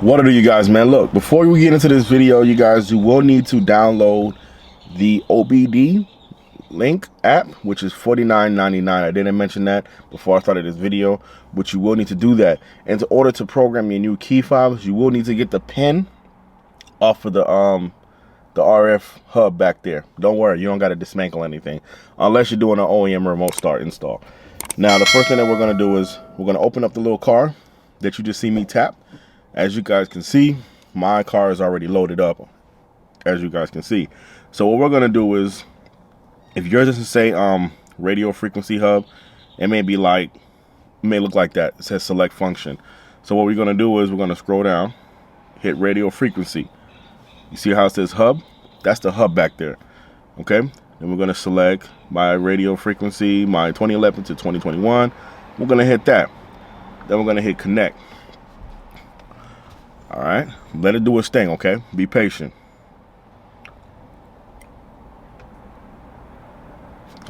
What are you guys, man? Look, before we get into this video, you guys, you will need to download the OBDLink app, which is $49.99. I didn't mention that before I started this video, but you will need to do that. And in order to program your new key fobs, you will need to get the pin off of the RF hub back there. Don't worry, you don't got to dismantle anything unless you're doing an OEM remote start install. Now, the first thing that we're going to do is we're going to open up the little car that you just see me tap. As you guys can see, my car is already loaded up, as you guys can see. So what we're gonna do is, if yours doesn't say radio frequency hub, it may look like that. It says select function. So what we're gonna do is we're gonna scroll down, hit radio frequency. You see how it says hub? That's the hub back there. Okay. Then we're gonna select my radio frequency, my 2011 to 2021. We're gonna hit that. Then we're gonna hit connect. All right, let it do its thing, okay? Be patient.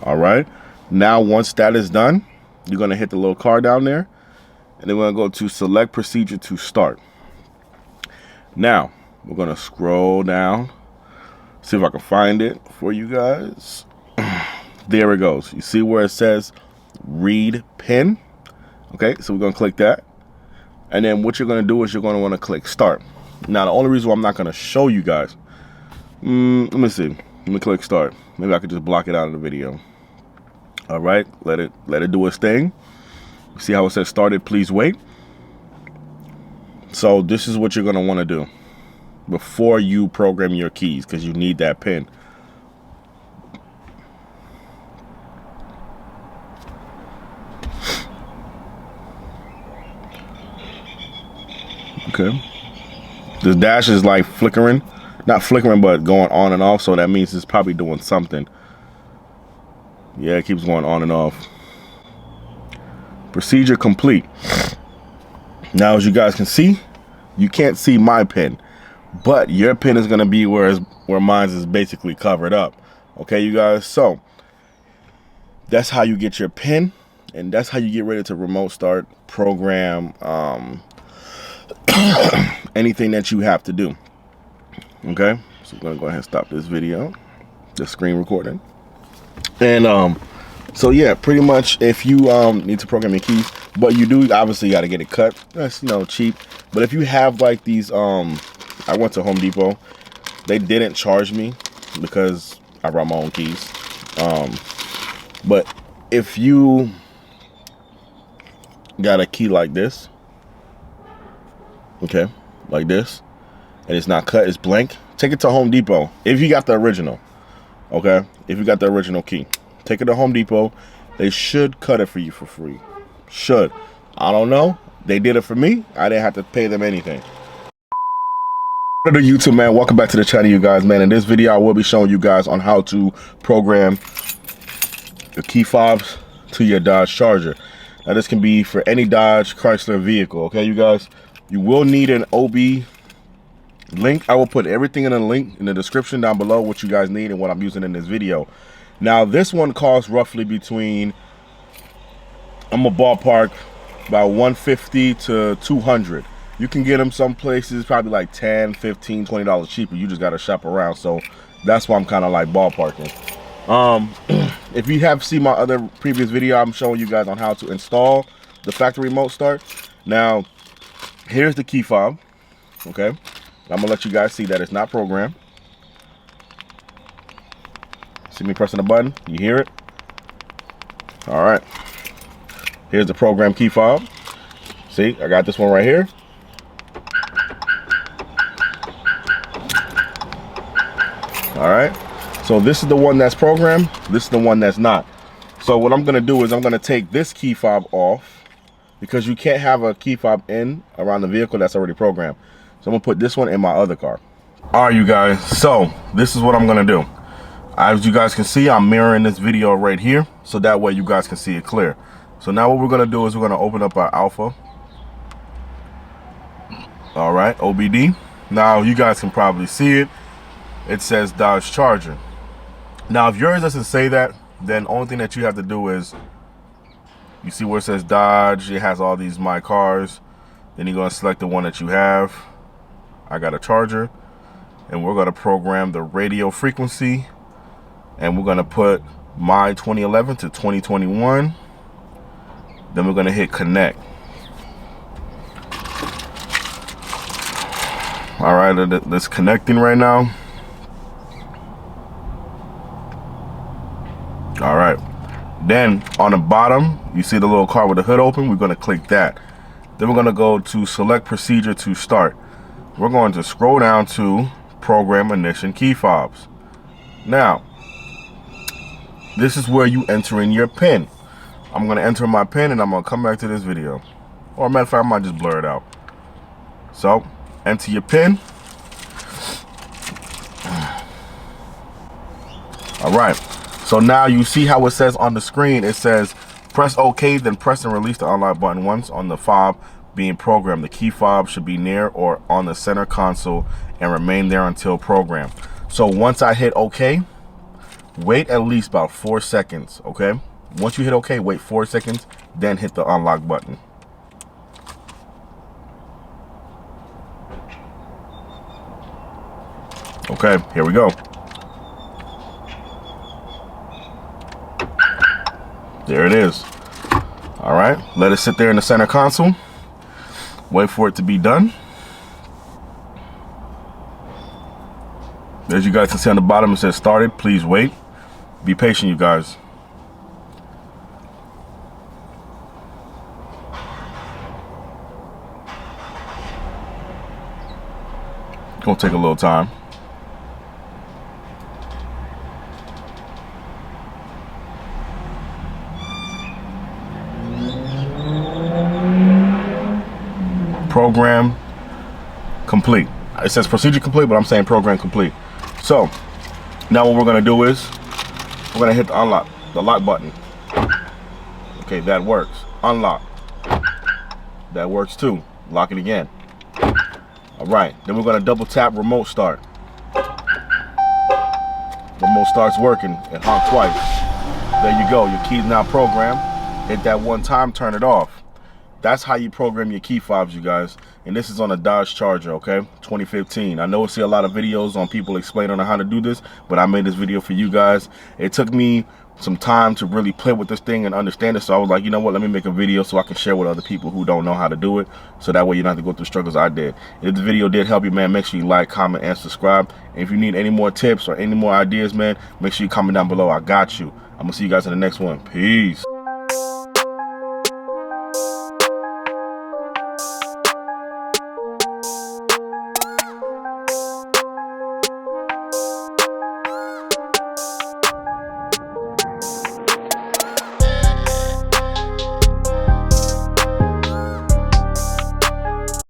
All right, now once that is done, you're gonna hit the little car down there, and then we're gonna go to select procedure to start. Now, we're gonna scroll down, see if I can find it for you guys. There it goes. You see where it says read pin? Okay, so we're gonna click that. And then what you're going to do is you're going to want to click start. Now, the only reason why I'm not going to show you guys, let me see. Let me click start. Maybe I could just block it out of the video. All right, let it do its thing. See how it says started, please wait. So this is what you're going to want to do before you program your keys, because you need that pin. Okay, this dash is like flickering, not flickering, but going on and off, so that means it's probably doing something. Yeah, it keeps going on and off. Procedure complete. Now, as you guys can see, you can't see my pin, but your pin is going to be where mine is basically covered up. Okay, you guys, so that's how you get your pin, and that's how you get ready to remote start, program, anything that you have to do. Okay, so I'm gonna go ahead and stop this video, the screen recording. And so yeah, pretty much if you need to program your keys, but you do obviously got to get it cut. That's, you know, cheap. But if you have like these, I went to Home Depot, they didn't charge me because I brought my own keys. But if you got a key like this, okay, like this, and it's not cut, it's blank, take it to Home Depot if you got the original. Okay, if you got the original key, take it to Home Depot. They should cut it for you for free. Should. I don't know, they did it for me. I didn't have to pay them anything. Hello YouTube, man, welcome back to the channel, you guys, man. In this video I will be showing you guys on how to program your key fobs to your Dodge Charger. Now this can be for any Dodge Chrysler vehicle. Okay, you guys, you will need an OB link. I will put everything in a link in the description down below, what you guys need and what I'm using in this video. Now this one costs roughly between, I'm a ballpark, about $150 to $200. You can get them some places probably like $10, $15, $20 cheaper. You just got to shop around. So that's why I'm kind of like ballparking. If you have seen my other previous video, I'm showing you guys on how to install the factory remote start. Now here's the key fob. Okay, I'm gonna let you guys see that it's not programmed. See me pressing the button? You hear it? All right, here's the program key fob. See, I got this one right here. All right, so this is the one that's programmed, this is the one that's not. So what I'm gonna do is I'm gonna take this key fob off, because you can't have a key fob in around the vehicle that's already programmed. So I'm gonna put this one in my other car. All right, you guys, so this is what I'm gonna do. As you guys can see, I'm mirroring this video right here, so that way you guys can see it clear. So now what we're gonna do is we're gonna open up our Alpha. All right, OBD. Now you guys can probably see it. It says Dodge Charger. Now if yours doesn't say that, then the only thing that you have to do is, you see where it says Dodge, it has all these My Cars. Then you're gonna select the one that you have. I got a charger, and we're gonna program the radio frequency, and we're gonna put my 2011 to 2021. Then we're gonna hit connect. All right, it's connecting right now. All right, then on the bottom, you see the little card with the hood open. We're gonna click that. Then we're gonna go to select procedure to start. We're going to scroll down to program ignition key fobs. Now, this is where you enter in your PIN. I'm gonna enter my PIN and I'm gonna come back to this video. Or matter of fact, I might just blur it out. So, enter your PIN. All right, so now you see how it says on the screen, it says press OK, then press and release the unlock button once on the fob being programmed. The key fob should be near or on the center console and remain there until programmed. So once I hit OK, wait at least about 4 seconds, okay? Once you hit OK, wait 4 seconds, then hit the unlock button. Okay, here we go. There it is. All right, let it sit there in the center console. Wait for it to be done. As you guys can see on the bottom, it says started. Please wait. Be patient, you guys. It's gonna take a little time. Program complete. It says procedure complete, but I'm saying program complete. So now what we're gonna do is we're gonna hit the lock button. Okay, that works. Unlock. That works too. Lock it again. All right, then we're gonna double tap remote start. Remote starts working and honk twice. There you go, your key's now programmed. Hit that one time, turn it off. That's how you program your key fobs, you guys. And this is on a Dodge Charger, okay? 2015. I know I see a lot of videos on people explaining on how to do this, but I made this video for you guys. It took me some time to really play with this thing and understand it, so I was like, you know what, let me make a video so I can share with other people who don't know how to do it, so that way you don't have to go through struggles I did. If the video did help you, man, make sure you like, comment, and subscribe. And if you need any more tips or any more ideas, man, make sure you comment down below. I got you. I'm gonna see you guys in the next one. Peace.